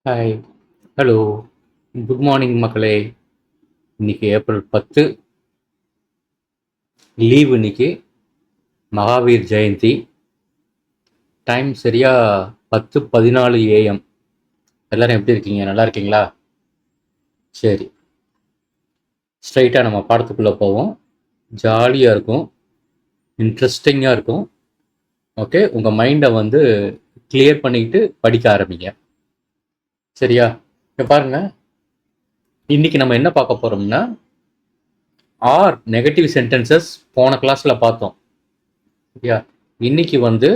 Hi, hello, good morning மக்களே. இன்னைக்கு April 10, leave இன்னைக்கு. மகாவீர் ஜெயந்தி. டைம் சரியா 10:14 AM. எல்லாரும் எப்படி இருக்கீங்க? நல்லா இருக்கீங்களா? சரி, ஸ்ட்ரைட்டாக நம்ம பாடத்துக்குள்ளே போவோம். ஜாலியாக இருக்கும், இன்ட்ரெஸ்டிங்காக இருக்கும். ஓகே, உங்கள் மைண்டை வந்து கிளியர் பண்ணிக்கிட்டு படிக்க ஆரம்பிங்க. சரியா? இப்போ பாருங்க, இன்னைக்கு நம்ம என்ன பார்க்க போகிறோம்னா, ஆர் நெகட்டிவ் சென்டென்சஸ் போன கிளாஸில் பார்த்தோம். சரியா? இன்னைக்கு வந்து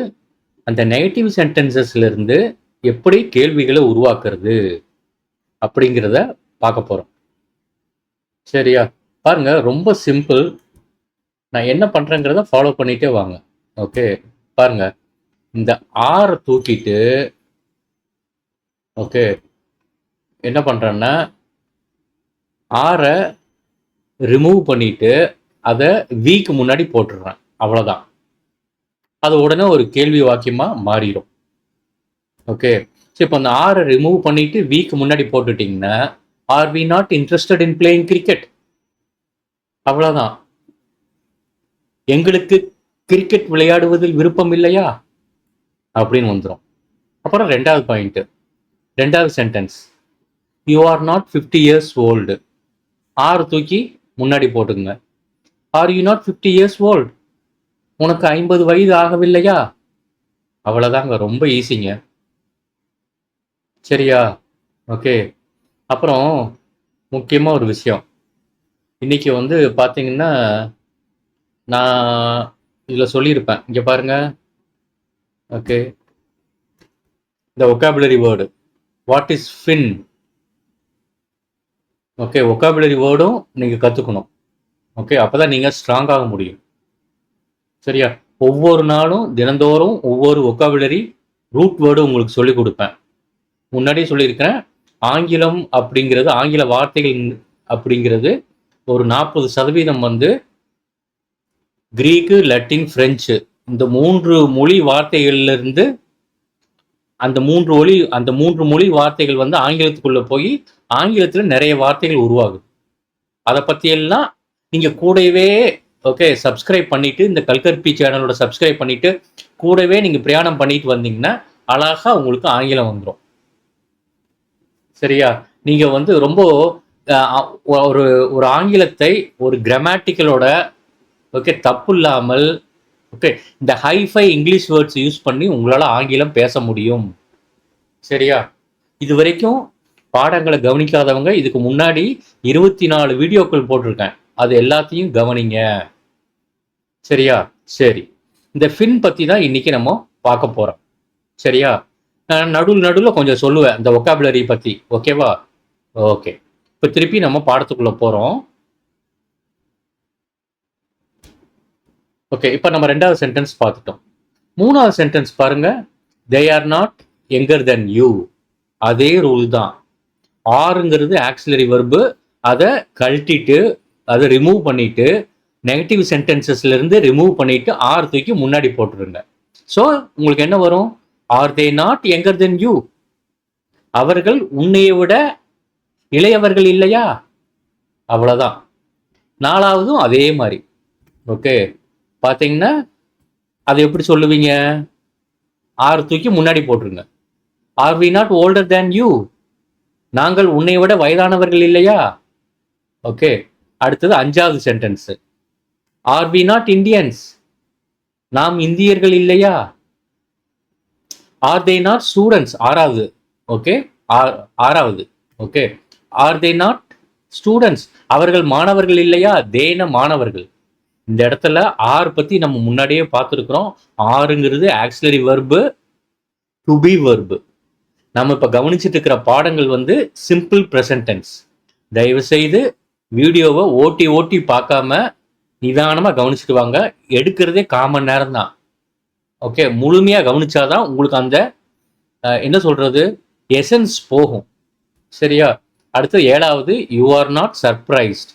அந்த நெகட்டிவ் சென்டென்சஸ்ல இருந்து எப்படி கேள்விகளை உருவாக்குறது அப்படிங்கிறத பார்க்க போறோம். சரியா? பாருங்க, ரொம்ப சிம்பிள். நான் என்ன பண்றேங்கிறத ஃபாலோ பண்ணிட்டே வாங்க. ஓகே, பாருங்க, இந்த ஆரை தூக்கிட்டு, ஓகே, என்ன பண்றேன்னா ஆரை ரிமூவ் பண்ணிட்டு அதை வீக்கு முன்னாடி போட்டுடுறேன். அவ்வளவுதான். அது உடனே ஒரு கேள்வி வாக்கியமா மாறிடும். ஓகே, ஸோ இப்போ அந்த ஆரை ரிமூவ் பண்ணிட்டு வீக்கு முன்னாடி போட்டுட்டீங்கன்னா, are we not interested in playing cricket? அவ்வளவுதான். எங்களுக்கு கிரிக்கெட் விளையாடுவதில் விருப்பம் இல்லையா அப்படின்னு வந்துடும். அப்புறம் ரெண்டாவது பாயிண்ட், ரெண்டாவது sentence, you are not 50 years old. ஆறு தூக்கி முன்னாடி போட்டுங்க. R you not 50 years old? உனக்கு 50 வயது ஆகவில்லையா? அவ்வளவுதாங்க, ரொம்ப ஈஸிங்க. சரியா? ஓகே, அப்புறம் முக்கியமா ஒரு விஷயம், இன்னைக்கு வந்து பாத்தீங்கன்னா நான் இதில் சொல்லியிருப்பேன். இங்கே பாருங்க. ஓகே, இந்த vocabulary word, what is fin? Okay, vocabulary வேர்டும் நீங்கள் கற்றுக்கணும். ஓகே, அப்போ தான் நீங்கள் ஸ்ட்ராங்காக முடியும். சரியா? ஒவ்வொரு நாளும் தினந்தோறும் ஒவ்வொரு ஒகாபுலரி ரூட் வேர்டு உங்களுக்கு சொல்லிக் கொடுப்பேன். முன்னாடியே சொல்லியிருக்கிறேன், ஆங்கிலம் அப்படிங்கிறது, ஆங்கில வார்த்தைகள் அப்படிங்கிறது ஒரு 40% வந்து கிரீக்கு, லட்டின், பிரெஞ்சு, இந்த 3 மொழி வார்த்தைகள்லேருந்து அந்த மூன்று மொழி வார்த்தைகள் வந்து ஆங்கிலத்துக்குள்ள போய் ஆங்கிலத்தில் நிறைய வார்த்தைகள் உருவாகுது. அதை பற்றியெல்லாம் நீங்கள் கூடவே, ஓகே, சப்ஸ்கிரைப் பண்ணிட்டு, இந்த கல்கற்பி சேனலோட சப்ஸ்கிரைப் பண்ணிட்டு கூடவே நீங்கள் பிரயாணம் பண்ணிட்டு வந்தீங்கன்னா அழகா உங்களுக்கு ஆங்கிலம் வந்துடும். சரியா? நீங்கள் வந்து ரொம்ப ஒரு ஒரு ஆங்கிலத்தை ஒரு கிராமட்டிக்கலோட, ஓகே, தப்பு இல்லாமல், ஓகே, இந்த ஹைஃபை இங்கிலீஷ் வேர்ட்ஸ் யூஸ் பண்ணி உங்களால் ஆங்கிலம் பேச முடியும். சரியா? இது வரைக்கும் பாடங்களை கவனிக்காதவங்க இதுக்கு முன்னாடி 24 வீடியோக்கள் போட்டிருக்கேன், அது எல்லாத்தையும் கவனிங்க. சரியா? சரி, இந்த ஃபின் பத்தி தான் இன்னைக்கு நம்ம பார்க்க போறோம். சரியா? நடுவில் கொஞ்சம் சொல்லுவேன் இந்த ஒகாபுலரி பத்தி. ஓகேவா? ஓகே, இப்போ திருப்பி நம்ம பாடத்துக்குள்ள போறோம். ஓகே, இப்போ நம்ம ரெண்டாவது சென்டென்ஸ் பார்த்துட்டோம். மூணாவது சென்டென்ஸ் பாருங்க, they are not younger than you. அதே ரூல் தான். ஆறுங்கிறது ஆக்சிலரி வெர்பு, அதை கழட்டிட்டு, அதை ரிமூவ் பண்ணிட்டு, நெகட்டிவ் சென்டென்சஸ்ல இருந்து ரிமூவ் பண்ணிட்டு ஆர் தூக்கி முன்னாடி போட்டுருங்க. ஸோ உங்களுக்கு என்ன வரும்? Are they not younger than you? அவர்கள் உன்னையை விட இளையவர்கள் இல்லையா? அவ்வளவுதான். நாலாவதும் அதே மாதிரி. ஓகே, பாத்தீங்கன்னா அதை எப்படி சொல்லுவீங்க? ஆர் தூக்கி முன்னாடி போட்டுருங்க. Are we not older than you? நாங்கள் உன்னை விட வயதானவர்கள் இல்லையா? ஓகே, அடுத்தது அஞ்சாவது sentence, are we not Indians? நாம் இந்தியர்கள் இல்லையா? Are they not students? ஆறாவது. ஓகே, ஆறாவது. Okay, are they not students? அவர்கள் மாணவர்கள் இல்லையா? தேன மாணவர்கள். இந்த இடத்துல ஆர் பத்தி நம்ம முன்னாடியே பார்த்துருக்கிறோம். ஆறுங்கிறது auxiliary verb, to be verb. நம்ம இப்ப கவனிச்சுட்டு இருக்கிற பாடங்கள் வந்து சிம்பிள் ப்ரெசன்ட் டென்ஸ். தயவு செய்து வீடியோவை ஓட்டி ஓட்டி பார்க்காம நிதானமா கவனிச்சுட்டு வாங்க. எடுக்கிறதே 1/4 மணி நேரம் தான். ஓகே, முழுமையா கவனிச்சாதான் உங்களுக்கு அந்த என்ன சொல்றது, எசன்ஸ் போகும். சரியா? அடுத்து ஏழாவது, யூ ஆர் நாட் சர்ப்ரைஸ்ட்.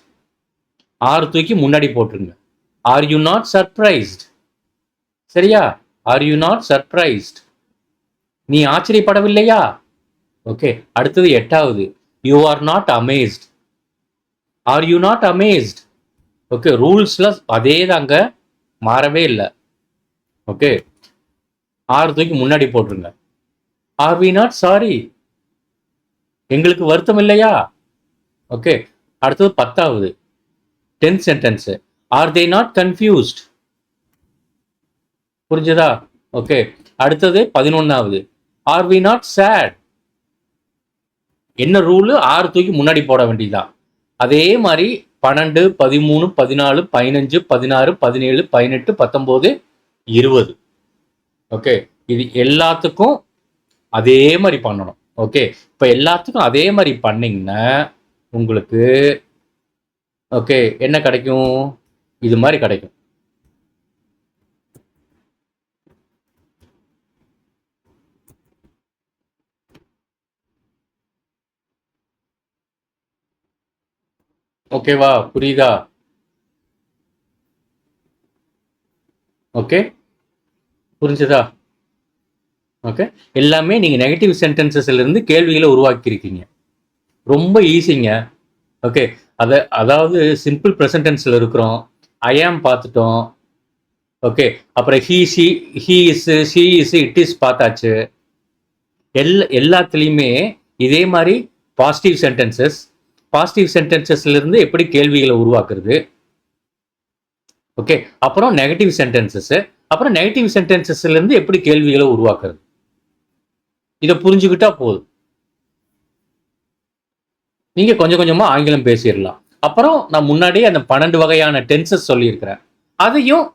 ஆறு தூக்கி முன்னாடி போட்டுருங்க. Are you not surprised? சரியா? Are you not surprised? நீ ஆச்சரியப்படவில்லையா? ஓகே, அடுத்தது 8வது, you are not amazed. Are you not amazed? Okay, ரூல்ஸ்ல அதே தாங்க, மாறவே இல்லை. ஓகே, ஆர் தூக்கி முன்னாடி போட்டுருங்க. Are we not sorry? எங்களுக்கு வருத்தம் இல்லையா? ஓகே, அடுத்தது 10வது 10th sentence, are they not confused? புரிஞ்சதா? ஓகே, அடுத்தது 11வது, ஆர் வி நாட் சேட்? என்ன ரூலு? ஆறு தூக்கி முன்னாடி போட வேண்டியதுதான். அதே மாதிரி 12, 13, 14, 15, 16, 17, 18, 19, 20. ஓகே, இது எல்லாத்துக்கும் அதே மாதிரி பண்ணணும். ஓகே, இப்போ எல்லாத்துக்கும் அதே மாதிரி பண்ணீங்கன்னா உங்களுக்கு ஓகே என்ன கிடைக்கும்? இது மாதிரி கிடைக்கும். ஓகேவா? புரியுதா? ஓகே, புரிஞ்சதா? ஓகே, எல்லாமே நீங்க நெகட்டிவ் சென்டென்சஸ்ல இருந்து கேள்விகளை உருவாக்கியிருக்கீங்க. ரொம்ப ஈஸிங்க. ஓகே, அதாவது சிம்பிள் ப்ரெசன்ட் டென்ஸ்ல இருக்கிறோம். ஐ ஆம் பார்த்துட்டோம். ஓகே, அப்புறம் he is, she is, it is பார்த்தாச்சு. எல்லாத்துலேயுமே இதே மாதிரி பாசிட்டிவ் சென்டென்சஸ்ல இருந்து எப்படி கேள்விகளை உருவாக்குறது. ஓகே, அப்புறம் நெகட்டிவ் சென்டென்சஸ், அப்புறம் நெகட்டிவ் சென்டென்சஸ்ல இருந்து எப்படி கேள்விகளை உருவாக்குறது. இதை புரிஞ்சுக்கிட்டா போதும், நீங்க கொஞ்சம் கொஞ்சமா ஆங்கிலம் பேசிடலாம். அப்புறம் நான் முன்னாடியே அந்த 12 வகையான டென்சஸ் சொல்லியிருக்கிறேன், அதையும்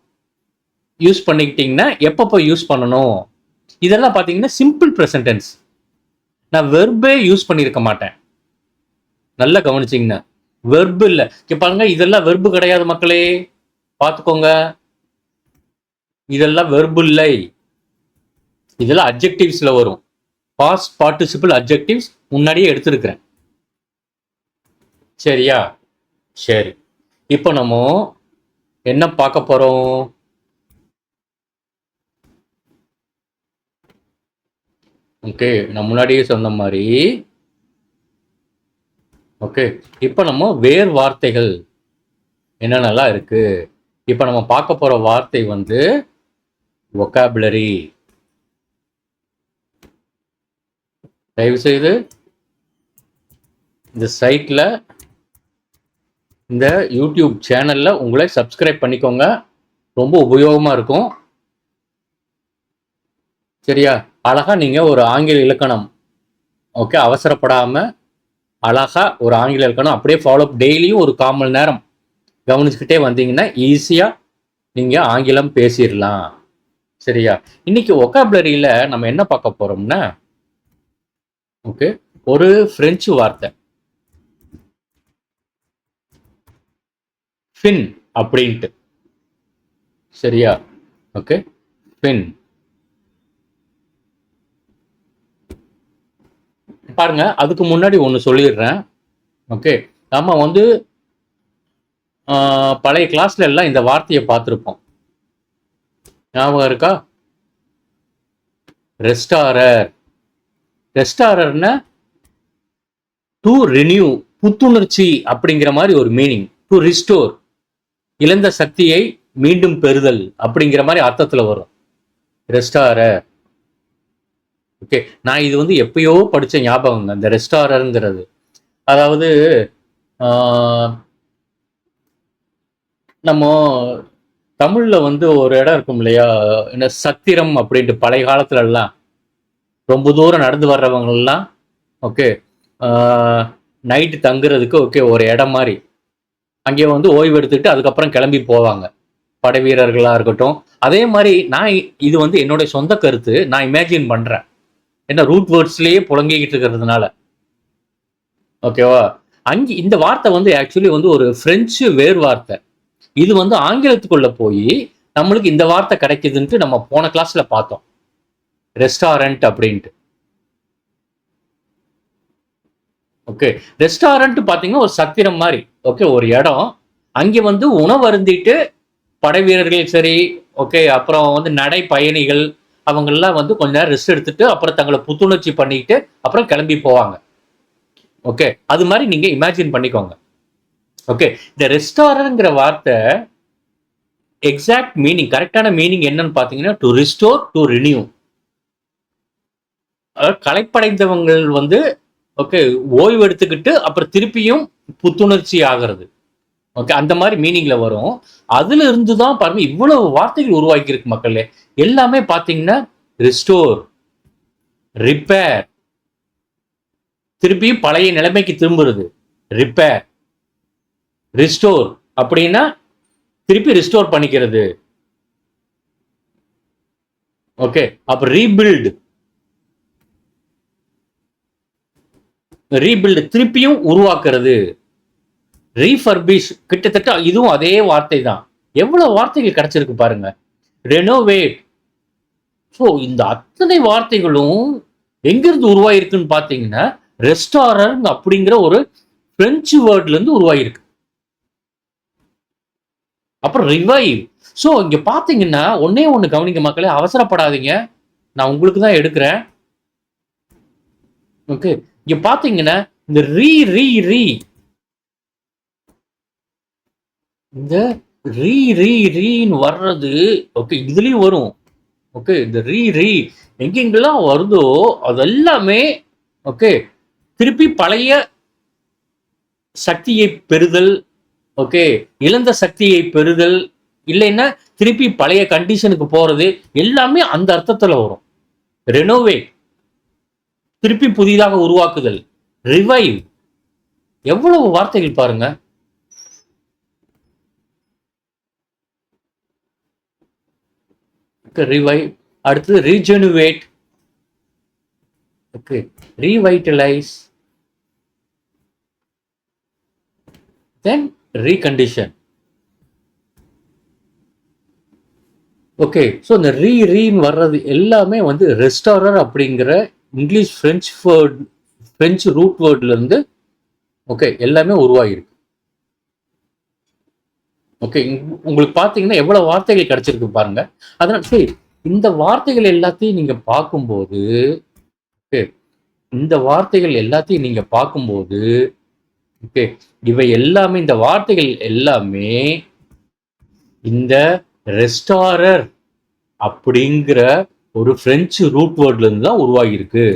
யூஸ் பண்ணிக்கிட்டீங்கன்னா எப்பப்போ யூஸ் பண்ணணும். இதெல்லாம் பார்த்தீங்கன்னா சிம்பிள் ப்ரெசன்ட் டென்ஸ். நான் வெர்பே யூஸ் பண்ணியிருக்க மாட்டேன். நல்லா கவனிச்சிங்கன்னா வெர்பு இல்லை. பாருங்க, இதெல்லாம் வெர்பு கிடையாது மக்களே, பார்த்துக்கோங்க. இதெல்லாம் வெர்பு இல்லை, இதெல்லாம் அட்ஜெக்டிவ்ஸ்ல வரும். பாஸ்ட் பார்ட்டிசிபிள் அட்ஜெக்டிவ்ஸ் முன்னாடியே எடுத்திருக்கிறேன். சரியா? சரி, இப்போ நம்ம என்ன பார்க்க போறோம்? ஓகே, நான் முன்னாடியே சொன்ன மாதிரி ஓகே, இப்போ நம்ம வேர் வார்த்தைகள் என்னென்னலாம் இருக்கு. இப்போ நம்ம பார்க்க போற வார்த்தை வந்து வொக்காபுலரி. தயவு செய்து இந்த சைட்ல, இந்த யூடியூப் சேனல்ல உங்களை சப்ஸ்கிரைப் பண்ணிக்கோங்க, ரொம்ப உபயோகமா இருக்கும். சரியா? அழகா நீங்க ஒரு ஆங்கில இலக்கணம், ஓகே, அவசரப்படாம அழகா ஒரு ஆங்கில இலக்கணம் அப்படியே ஃபாலோ, டெய்லியும் ஒரு 1/4 மணி நேரம் கவனிச்சுக்கிட்டே வந்தீங்கன்னா ஈஸியா நீங்க ஆங்கிலம் பேசிடலாம். சரியா? இன்னைக்கு வொக்காபுலரியில நம்ம என்ன பார்க்க போறோம்னா, ஓகே, ஒரு பிரெஞ்சு வார்த்தை ஃபின் அப்படின்ட்டு. சரியா? Okay, fin. பாருங்க, அதுக்கு முன்னாடி ஒன்று சொல்லிடுறேன். ஓகே, நம்ம வந்து பழைய கிளாஸ்ல எல்லாம் இந்த வார்த்தையை பார்த்துருப்போம். ஞாபகம் இருக்கா? ரெஸ்டாரர். ரெஸ்டாரர்னா டு ரினியூ, புத்துணர்ச்சி அப்படிங்கிற மாதிரி ஒரு மீனிங். டு ரிஸ்டோர், இழந்த சக்தியை மீண்டும் பெறுதல் அப்படிங்கிற மாதிரி அர்த்தத்துல வரும் ரெஸ்டாரர். ஓகே, நான் இது வந்து எப்பயோ படிச்ச ஞாபகம் இந்த ரெஸ்டாரருங்கிறது. அதாவது நம்ம தமிழ்ல வந்து ஒரு இடம் இருக்கும் இல்லையா, என்ன சத்திரம் அப்படின்ட்டு, பழைய காலத்துல எல்லாம் ரொம்ப தூரம் நடந்து வர்றவங்க எல்லாம் ஓகே நைட்டு தங்குறதுக்கு ஓகே ஒரு இடம் மாதிரி, அங்கே வந்து ஓய்வு எடுத்துக்கிட்டு அதுக்கப்புறம் கிளம்பி போவாங்க படை வீரர்களா இருக்கட்டும். அதே மாதிரி நான் இது வந்து என்னுடைய சொந்த கருத்து, நான் இமேஜின் பண்றேன், என்ன ரூட் வேர்ட்ஸ்லயே புழங்கிக்கிட்டு இருக்கிறதுனால. ஓகேவா? அங்கே இந்த வார்த்தை வந்து ஆக்சுவலி வந்து ஒரு பிரெஞ்சு வேர் வார்த்தை. இது வந்து ஆங்கிலத்துக்குள்ள போய் நம்மளுக்கு இந்த வார்த்தை கிடைக்குதுன்ட்டு நம்ம போன கிளாஸ்ல பார்த்தோம், ரெஸ்டாரண்ட் அப்படின்ட்டு. ஓகே, ரெஸ்டாரண்ட் பாத்தீங்கன்னா ஒரு சத்திரம் மாதிரி. ஓகே, ஒரு இடம், அங்கே வந்து உணவு அருந்திட்டு படை வீரர்கள் சரி, ஓகே, அப்புறம் வந்து நடை பயணிகள் அவங்கெல்லாம் வந்து கொஞ்ச நேரம் ரெஸ்ட் எடுத்துட்டு அப்புறம் தங்களை புத்துணர்ச்சி பண்ணிக்கிட்டு அப்புறம் கிளம்பி போவாங்க. ஓகே, அது மாதிரி நீங்க இமேஜின் பண்ணிக்கோங்க. ஓகே, இந்த ரெஸ்டாரங்கிற வார்த்தை எக்ஸாக்ட் மீனிங், கரெக்டான மீனிங் என்னன்னு பாத்தீங்கன்னா டு ரிஸ்டோர், டு ரினியூ. களைப்படைந்தவங்கள் வந்து ஓகே ஓய்வு எடுத்துக்கிட்டு அப்புறம் திருப்பியும் புத்துணர்ச்சி ஆகிறது. ஓகே, அந்த மாதிரி மீனிங்ல வரும். அதுல இருந்து தான் பாருங்க இவ்வளவு வார்த்தைகள் உருவாக்கி இருக்கு மக்களே. எல்லாமே பாத்தீங்கன்னா ரிஸ்டோர், ரிப்பேர், திருப்பியும் பழைய நிலைமைக்கு திரும்புறது, ரிப்பேர், ரிஸ்டோர் அப்படின்னா திருப்பி ரிஸ்டோர் பண்ணிக்கிறது. ஓகே, அப்ப ரீபில்டு, ரீபில்டு திருப்பியும் உருவாக்குறது, ரீஃபர்பிஷ், கிட்டத்தட்ட இதுவும் அதே வார்த்தை தான். எவ்வளவு வார்த்தைகள் கிடைச்சிருக்கு பாருங்க. ரெனோவேட். ஸோ இந்த அத்தனை வார்த்தைகளும் எங்கிருந்து உருவாயிருக்குன்னு பார்த்தீங்கன்னா ரெஸ்டாரண்ட் அப்படிங்கிற ஒரு பிரெஞ்சு வேர்ட்ல இருந்து உருவாயிருக்கு. அப்புறம் ரிவைவ். ஸோ இங்க பாத்தீங்கன்னா ஒன்னே ஒண்ணு கவனிக்க மக்களே, அவசரப்படாதீங்க, நான் உங்களுக்கு தான் எடுக்கிறேன். ஓகே, இங்க பாத்தீங்கன்னா இந்த ரீ ரீ ரீ இந்த ரீ ரீ ரீன்னு வர்றது ஓகே இதுலயும் வரும். ஓகே, இந்த ரீ ரீ எங்கெங்கெல்லாம் வருதோ அதெல்லாமே ஓகே திருப்பி பழைய சக்தியை பெறுதல், ஓகே இழந்த சக்தியை பெறுதல், இல்லைன்னா திருப்பி பழைய கண்டிஷனுக்கு போறது, எல்லாமே அந்த அர்த்தத்துல வரும். ரெனோவேட் திருப்பி புதிதாக உருவாக்குதல், ரிவைவ். எவ்வளவு வார்த்தைகள் பாருங்க. ரிவைவ், அடுத்து ரீஜெனுவேட், ஓகே ரீவைட்டலைஸ், தென் ரீகண்டிஷன். ஓகே, ஸோ இந்த ரீன்னு வர்றது எல்லாமே வந்து ரெஸ்டாரர் அப்படிங்கிற இங்கிலீஷ் பிரெஞ்சு ரூட் வேர்ட்ல இருந்து ஓகே எல்லாமே உருவாகிருக்கு. ஓகே, உங்களுக்கு பார்த்தீங்கன்னா எவ்வளவு வார்த்தைகள் கிடைச்சிருக்கு பாருங்க. அதனால சரி, இந்த வார்த்தைகள் எல்லாத்தையும் நீங்க பார்க்கும்போது ஓகே இந்த வார்த்தைகள் எல்லாத்தையும் நீங்க பார்க்கும்போது ஓகே இவை எல்லாமே, இந்த வார்த்தைகள் எல்லாமே இந்த ரெஸ்டாரர் அப்படிங்கிற ஒரு பிரெஞ்சு ரூட் வேர்ட்ல இருந்து தான் உருவாகி இருக்கு.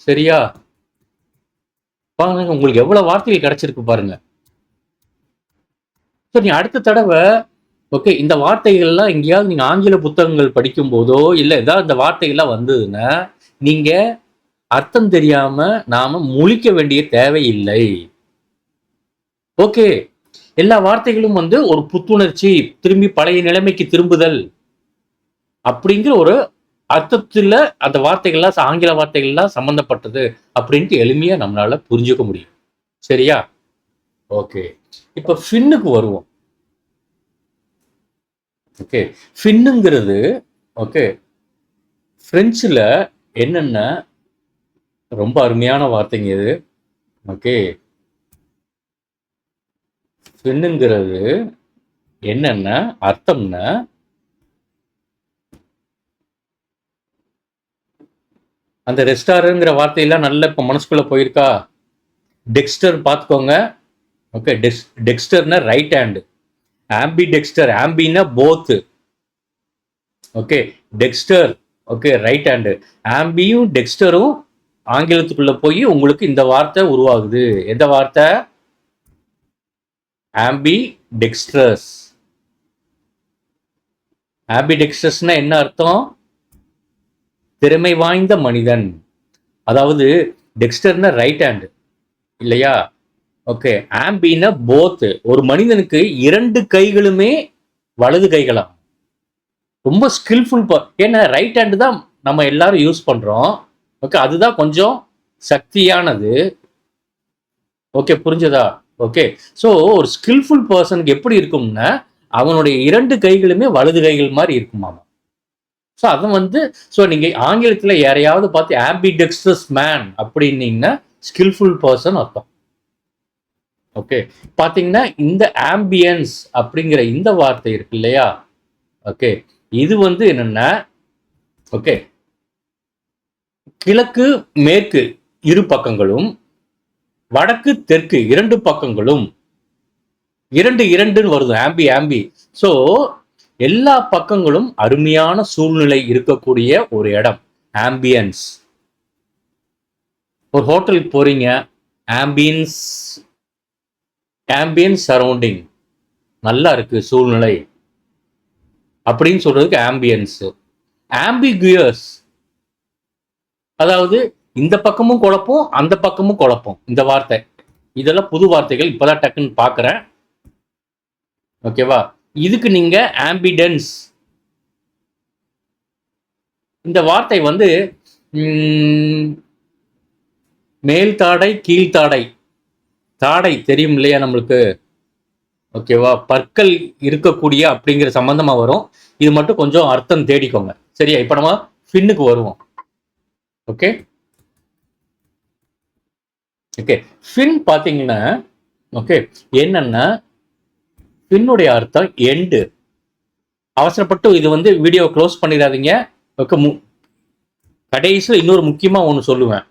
சரியா? பாருங்க உங்களுக்கு எவ்வளவு வார்த்தைகள் கிடைச்சிருக்கு பாருங்க. நீ அடுத்த தடவை ஓகே இந்த வார்த்தைகள்லாம் எங்கேயாவது நீங்க ஆங்கில புத்தகங்கள் படிக்கும் போதோ இல்ல ஏதாவது இந்த வார்த்தைகள்லாம் வந்ததுன்னா நீங்க அர்த்தம் தெரியாம நாம முழிக்க வேண்டிய தேவையில்லை. ஓகே, எல்லா வார்த்தைகளும் வந்து ஒரு புத்துணர்ச்சி, திரும்பி பழைய நிலைமைக்கு திரும்புதல் அப்படிங்கிற ஒரு அர்த்தத்துல அந்த வார்த்தைகள்லாம் ஆங்கில வார்த்தைகள்லாம் சம்பந்தப்பட்டது அப்படின்ட்டு எளிமையா நம்மளால புரிஞ்சுக்க முடியும். சரியா? ஓகே, இப்ப ஃபின்னுக்கு வருவோம். ஓகே, ஃபின்னுங்கிறது ஓகே பிரெஞ்சுல என்னென்ன ரொம்ப அருமையான வார்த்தைங்க இது. ஓகே, ஃபின்னுங்கிறது என்னென்ன அர்த்தம்னா அந்த ரெஸ்டாரங்கிற வார்த்தையெல்லாம் நல்ல இப்ப மனசுக்குள்ள போயிருக்கா? டெக்ஸ்டர் பார்த்துக்கோங்க. ஓகே, டெக்ஸ்டர்னா ரைட் ஹேண்ட், ஆம்பி டெக்ஸ்டர், ஆம்பின்னா both. Okay, dexter okay right hand, ஆம்பியும் டெக்ஸ்டரும் ஆங்கிலத்துக்குள்ள போய் உங்களுக்கு இந்த வார்த்தை உருவாகுது. எந்த வார்த்தை? ஆம்பி டெக்ஸ்ட்ரஸ். ஆம்பி டெக்ஸ்ட்ரஸ்னா என்ன அர்த்தம்? திறமை வாய்ந்த மனிதன். அதாவது டெக்ஸ்டர்னா ரைட் ஹேண்டு இல்லையா? ஓகே, ஆம்பின்னா போத். ஒரு மனிதனுக்கு இரண்டு கைகளுமே வலது கைகளாம். ரொம்ப ஸ்கில்ஃபுல். ஏன்னா ரைட் ஹேண்டு தான் நம்ம எல்லாரும் யூஸ் பண்றோம். ஓகே, அதுதான் கொஞ்சம் சக்தியானது. ஓகே, புரிஞ்சதா? ஓகே, ஸோ ஒரு ஸ்கில்ஃபுல் பர்சனுக்கு எப்படி இருக்கும்னா அவனுடைய இரண்டு கைகளுமே வலது கைகள் மாதிரி இருக்குமாமா. ஸோ அதை வந்து ஸோ நீங்க ஆங்கிலத்தில் யாரையாவது பார்த்து ஆம்பிடெக்ஸ்ட்ரஸ் மேன் அப்படின்னீங்கன்னா ஸ்கில்ஃபுல் பர்சன் அர்த்தம். ஓகே, பார்த்தீங்கன்னா இந்த ஆம்பியன்ஸ் அப்படிங்கிற இந்த வார்த்தை இருக்கு இல்லையா? ஓகே, இது வந்து என்னன்னா ஓகே, கிழக்கு மேற்கு இரு பக்கங்களும், வடக்கு தெற்கு இரண்டு பக்கங்களும், இரண்டு இரண்டுன்னு வருது, ஆம்பி ஆம்பி. ஸோ எல்லா பக்கங்களும் அருமையான சூழ்நிலை இருக்கக்கூடிய ஒரு இடம், ஆம்பியன்ஸ். ஒரு ஹோட்டலுக்கு போறீங்க, ஆம்பியன்ஸ், ஆம்பியன்ஸ் சரௌண்டிங் நல்லா இருக்கு சூழ்நிலை அப்படின்னு சொல்றதுக்கு ஆம்பியன்ஸ். ஆம்பிகுயஸ், அதாவது இந்த பக்கமும் குழப்பம் அந்த பக்கமும் குழப்பம். இந்த வார்த்தை இதெல்லாம் புது வார்த்தைகள், இப்பதான் டக்குன்னு பாக்குறேன். ஓகேவா? இதுக்கு நீங்க ஆம்பிடன்ஸ், இந்த வார்த்தை வந்து மேல் தாடை கீழ் தாடை, தாடை தெரியும் இல்லையா நம்மளுக்கு? ஓகேவா? பற்கள் இருக்கக்கூடிய அப்படிங்கிற சம்பந்தமா வரும். இது மட்டும் கொஞ்சம் அர்த்தம் தேடிக்கோங்க. சரியா? இப்ப நம்ம ஃபின்னுக்கு வருவோம். ஓகே ஓகே, ஃபின் பாத்தீங்கன்னா, ஓகே, என்னன்னா ஃபின்னுடைய அர்த்தம் எண்டு. அவசரப்பட்டு இது வந்து வீடியோ க்ளோஸ் பண்ணிடாதீங்க. ஓகே, கடைசியில் இன்னொரு முக்கியமா ஒன்று சொல்லுவேன்.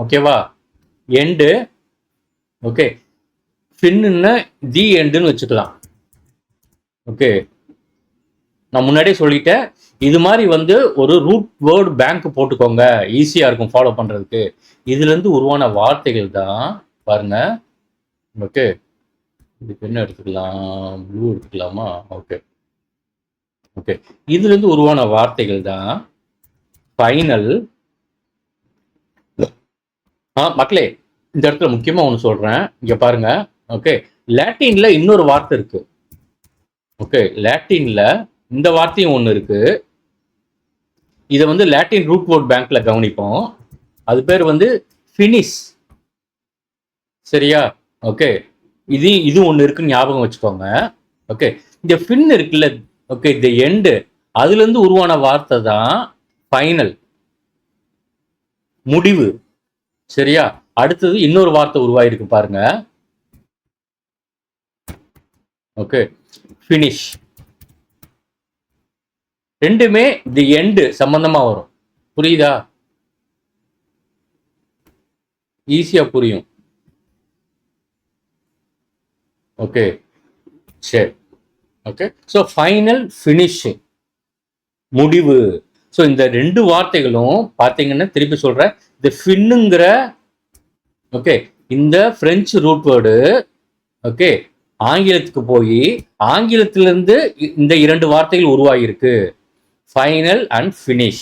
ஓகேவா? எண்டு. ஓகே, ஃபின்னு தி எண்டுன்னு வச்சுக்கலாம். ஓகே, நான் முன்னாடியே சொல்லிட்டேன், இது மாதிரி வந்து ஒரு ரூட் வேர்டு பேங்க் போட்டுக்கோங்க, ஈஸியா இருக்கும் ஃபாலோ பண்றதுக்கு. இதுல இருந்து உருவான வார்த்தைகள் தான் பாருங்க. ஓகே, இதுக்கு என்ன எடுத்துக்கலாம்? ப்ளூ எடுத்துக்கலாமா? ஓகே ஓகே, இதுல இருந்து உருவான வார்த்தைகள் தான் ஃபைனல். மக்களே, இந்த இடத்துல முக்கியமா ஒன்று சொல்றேன், இங்க பாருங்க. ஓகே, லாட்டின்ல இன்னொரு வார்த்தை இருக்கு. ஓகே, லாட்டின்ல இந்த வார்த்தையும் ஒன்று இருக்கு. இதை வந்து லாட்டின் ரூட் வேர்ட் பேங்க்ல கவனிப்போம். அது பேர் வந்து ஃபினிஷ். சரியா? ஓகே, இது ஒன்று இருக்குன்னு ஞாபகம் வச்சுக்கோங்க. ஓகே, இந்த ஃபின் இருக்குல்ல, ஓகே, இந்த எண்டு, அதுல இருந்து உருவான வார்த்தை தான் ஃபைனல், முடிவு. சரியா? அடுத்தது இன்னொரு வார்த்தை உருவாயிருக்கு பாருங்க. Okay, finish. ரெண்டுமே தி எண்டு சம்பந்தமா வரும். புரியுதா? ஈஸியா புரியும். ஓகே, சரி. ஓகே, ஸோ ஃபைனல், ஃபினிஷ், முடிவு. ஸோ இந்த ரெண்டு வார்த்தைகளும் பார்த்தீங்கன்னா, திருப்பி சொல்றேன், இந்த ஃபின்னுங்கிற, ஓகே, இந்த பிரெஞ்சு ரூட் வேர்டு, ஓகே, ஆங்கிலத்துக்கு போய் ஆங்கிலத்திலிருந்து இந்த இரண்டு வார்த்தைகள் உருவாகியிருக்கு, ஃபைனல் அண்ட் ஃபினிஷ்.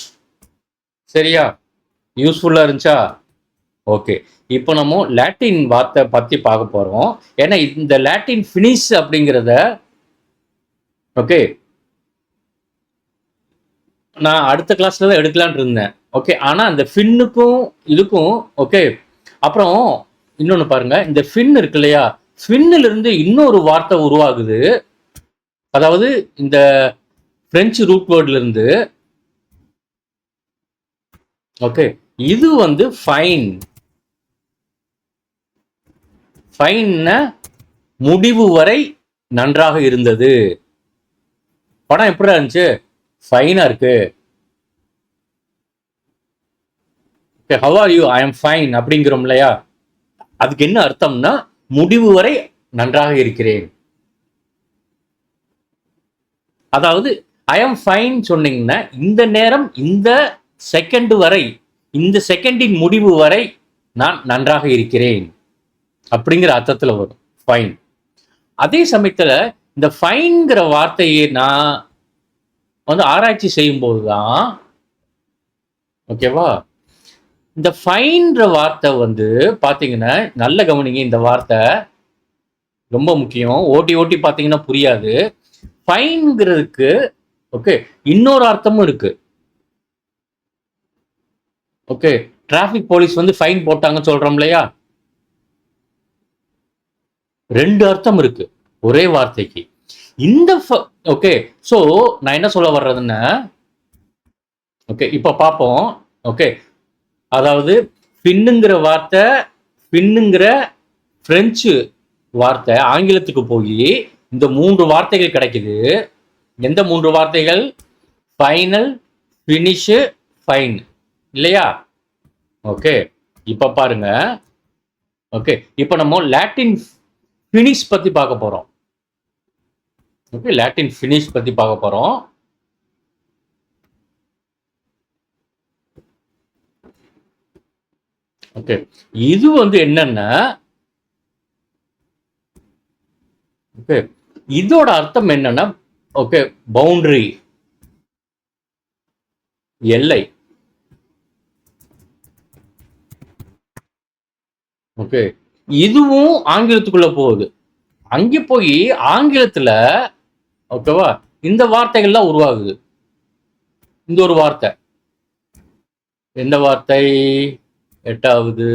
சரியா? யூஸ்ஃபுல்லா இருந்துச்சா? ஓகே, இப்போ நம்ம லாட்டின் வார்த்தை பத்தி பார்க்க போறோம். ஏன்னா இந்த லாட்டின் ஃபினிஷ் அப்படிங்கிறத, ஓகே, நான் அடுத்த கிளாஸ்ல தான் எடுக்கலான் இருந்தேன். ஓகே, ஆனா அந்த ஃபின்னுக்கும் இதுக்கும், ஓகே, அப்புறம் இன்னொன்னு பாருங்க, இந்த ஃபின் இருக்கு இல்லையா, ஃபின்னில் இருந்து இன்னொரு வார்த்தை உருவாகுது. அதாவது இந்த பிரெஞ்சு ரூட் வேர்ட்ல இருந்து, ஓகே, இது வந்து ஃபைன். ஃபைன்ன முடிவு வரை நன்றாக இருந்தது. படம் எப்படி இருந்துச்சு? ஃபைனா இருக்கு. How are you? I am fine அப்படிங்கிறோம் இல்லையா, அதுக்கு என்ன அர்த்தம்னா முடிவு வரை நன்றாக இருக்கிறேன். அதாவது ஐ எம் ஃபைன் சொன்னீங்கன்னா இந்த நேரம், இந்த செகண்ட் வரை, இந்த செகண்டின் முடிவு வரை நான் நன்றாக இருக்கிறேன் அப்படிங்கிற அர்த்தத்துல வரும் ஃபைன். அதே சமயத்துல இந்த ஃபைன்கிற வார்த்தையை நான் வந்து ஆராய்ச்சி செய்யும் போதுதான், ஓகேவா, இந்த ஃபைன்ற வார்த்தை வந்து பாத்தீங்கன்னா, நல்ல கவனிங்க, இந்த வார்த்தை ரொம்ப முக்கியம். ஓட்டி ஓட்டி பாத்தீங்கன்னா புரியாது. ஃபைன்ங்கிறதுக்கு, ஓகே, இன்னொரு அர்த்தமும் இருக்கு. ஓகே, டிராபிக் போலீஸ் வந்து ஃபைன் போட்டாங்கன்னு சொல்றோம் இல்லையா, ரெண்டு அர்த்தம் இருக்கு ஒரே வார்த்தைக்கு. இந்த ஓகே, சோ நான் என்ன சொல்ல வர்றதுன்னா, ஓகே, இப்ப பார்ப்போம். ஓகே, அதாவது பின்னுங்கிற வார்த்தை, பின்னுங்கிற பிரெஞ்சு வார்த்தை ஆங்கிலத்துக்கு போய் இந்த மூன்று வார்த்தைகள் கிடைக்குது. எந்த மூன்று வார்த்தைகள்? ஃபைனல், ஃபினிஷ், ஃபைன் இல்லையா? ஓகே, இப்ப பாருங்க. ஓகே, இப்ப நம்ம லாட்டின் ஃபினிஷ் பத்தி பார்க்க போறோம். ஓகே, லாட்டின் ஃபினிஷ் பத்தி பார்க்க போறோம். ஓகே, இது வந்து என்னன்னா, ஓகே, இதோட அர்த்தம் என்னன்னா, ஓகே, பவுண்டரி, எல்லை. ஓகே, இதுவும் ஆங்கிலத்துக்குள்ள போகுது. அங்கே போய் ஆங்கிலத்துல, ஓகேவா, இந்த வார்த்தைகள்லாம் உருவாகுது. இந்த ஒரு வார்த்தை, எந்த வார்த்தை? 8வது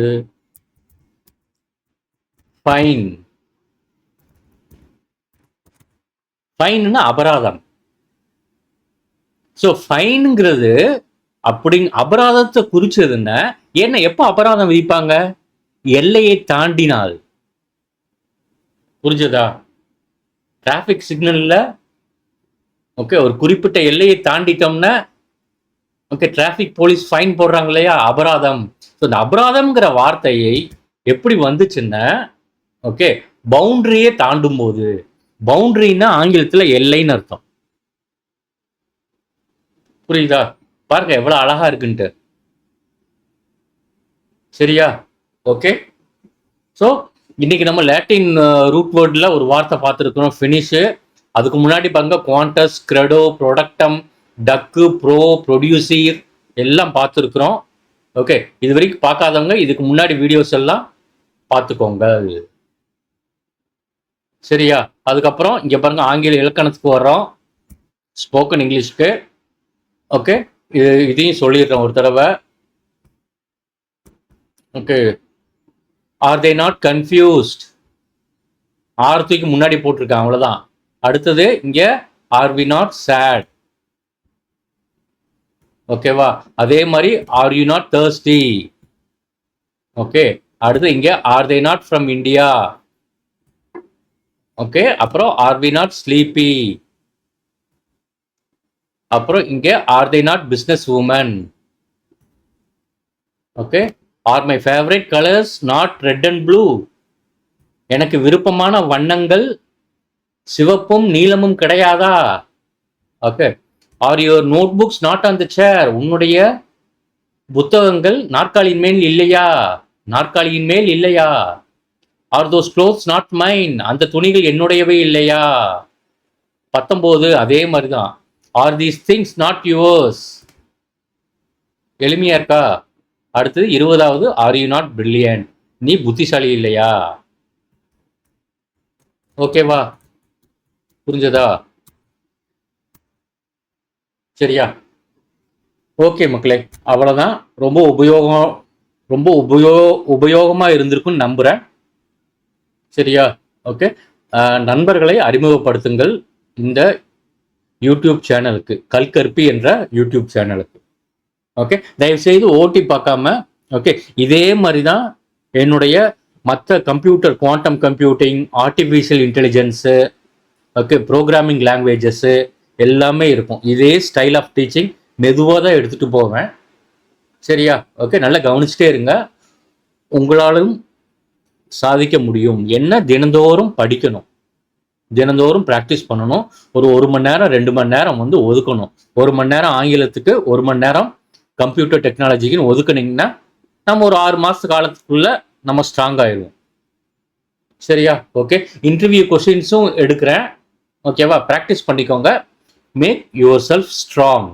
ஃபைன். ஃபைன்னா அபராதம். ஸோ ஃபைனுங்கிறது அப்படி அபராதத்தை குறிச்சதுன்னா, என்ன எப்போ அபராதம் விதிப்பாங்க? எல்லையை தாண்டினால். புரிஞ்சதா? டிராபிக் சிக்னல்ல ஓகே, ஒரு குறிப்பிட்ட எல்லையை தாண்டிட்டோம்னா, ஓகே, டிராபிக் போலீஸ் ஃபைன் போடுறாங்க இல்லையா, அபராதம். ஸோ இந்த அபராதம்ங்கிற வார்த்தையை எப்படி வந்துச்சுன்னா, ஓகே, பவுண்டரியே தாண்டும் போது. பவுண்டரின்னா ஆங்கிலத்துல எல்லைன்னு அர்த்தம். புரியுதா? பாருங்க எவ்வளவு அழகா இருக்குன்ட்டு. சரியா? ஓகே, ஸோ இன்னைக்கு நம்ம லாட்டின் ரூட் வேர்ட்ல ஒரு வார்த்தை பார்த்துருக்கிறோம், ஃபினிஷ். அதுக்கு முன்னாடி பாருங்க குவாண்டஸ், கிரெடோ, ப்ரொடக்டம், டக்கு, ப்ரோ, ப்ரொடியூசர் எல்லாம் பார்த்துருக்குறோம். ஓகே, இது வரைக்கும் பார்க்காதவங்க இதுக்கு முன்னாடி வீடியோஸ் எல்லாம் பார்த்துக்கோங்க. சரியா? அதுக்கப்புறம் இங்க பாருங்க ஆங்கில இலக்கணத்துக்கு வர்றோம், ஸ்போக்கன் இங்கிலீஷ்க்கு. ஓகே, இதையும் சொல்லிடுறேன் ஒரு தடவை. Okay, are they not confused? ஆர்த்திக்கு முன்னாடி போட்டிருக்கேன், அவ்வளவுதான். அடுத்தது இங்க ஆர் வி நாட் சேட்? ஓகேவா? அதே மாதிரி are you not thirsty? Okay, அடுத்து இங்க are they not from India? Okay, அப்புறம் ஆர் வி நாட் ஸ்லீப்பி? அப்புறம் இங்க are they not business woman? Okay, are my favourite colours not red and blue? எனக்கு விருப்பமான வண்ணங்கள் சிவப்பும் நீலமும் கிடையாதா? Okay, are your notebooks not on the chair? உன்னுடைய புத்தகங்கள் நாற்காலியின் மேல் இல்லையா? நாற்காலியின் மேல் இல்லையா? Are those clothes not mine? அந்த துணிகள் என்னுடையவே இல்லையா? 19 அதே மாதிரிதான். Are these things not yours? எளிமையா இருக்கா? அடுத்தது 20வது ஆர் யூ நாட் பிரில்லியன்ட்? நீ புத்திசாலி இல்லையா? ஓகேவா? புரிஞ்சதா? சரியா? ஓகே மக்களே, அவ்வளவுதான். ரொம்ப உபயோகமா இருந்திருக்குன்னு நம்புறேன். சரியா? ஓகே, நண்பர்களை அறிமுகப்படுத்துங்கள் இந்த யூடியூப் சேனலுக்கு, கல்கற்பி என்ற யூடியூப் சேனலுக்கு. ஓகே, தயவு செய்து ஓட்டி பார்க்காம. ஓகே, இதே மாதிரி தான் என்னுடைய மற்ற computer, quantum computing, artificial intelligence, okay, programming languages எல்லாமே இருக்கும். இதே ஸ்டைல் ஆஃப் டீச்சிங் மெதுவாக தான் எடுத்துகிட்டு போவேன். சரியா? ஓகே, நல்லா கவனிச்சுட்டே இருங்க. உங்களாலும் சாதிக்க முடியும். என்ன, தினந்தோறும் படிக்கணும், தினந்தோறும் ப்ராக்டிஸ் பண்ணணும். ஒரு மணி நேரம் 2 மணி நேரம் வந்து ஒதுக்கணும். 1 மணி நேரம் ஆங்கிலத்துக்கு, 1 மணி நேரம் கம்ப்யூட்டர் டெக்னாலஜிக்குன்னு ஒதுக்குனீங்கன்னா நம்ம ஒரு 6 மாச காலத்துக்குள்ள நம்ம ஸ்ட்ராங் ஆயிடுவோம். சரியா? ஓகே, இன்டர்வியூ கொஸ்டின்ஸும் எடுக்கிறேன். ஓகேவா? ப்ராக்டிஸ் பண்ணிக்கோங்க. Make yourself strong.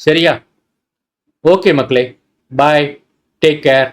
சரியா? ஓகே மக்களே, பாய், டேக் கேர்.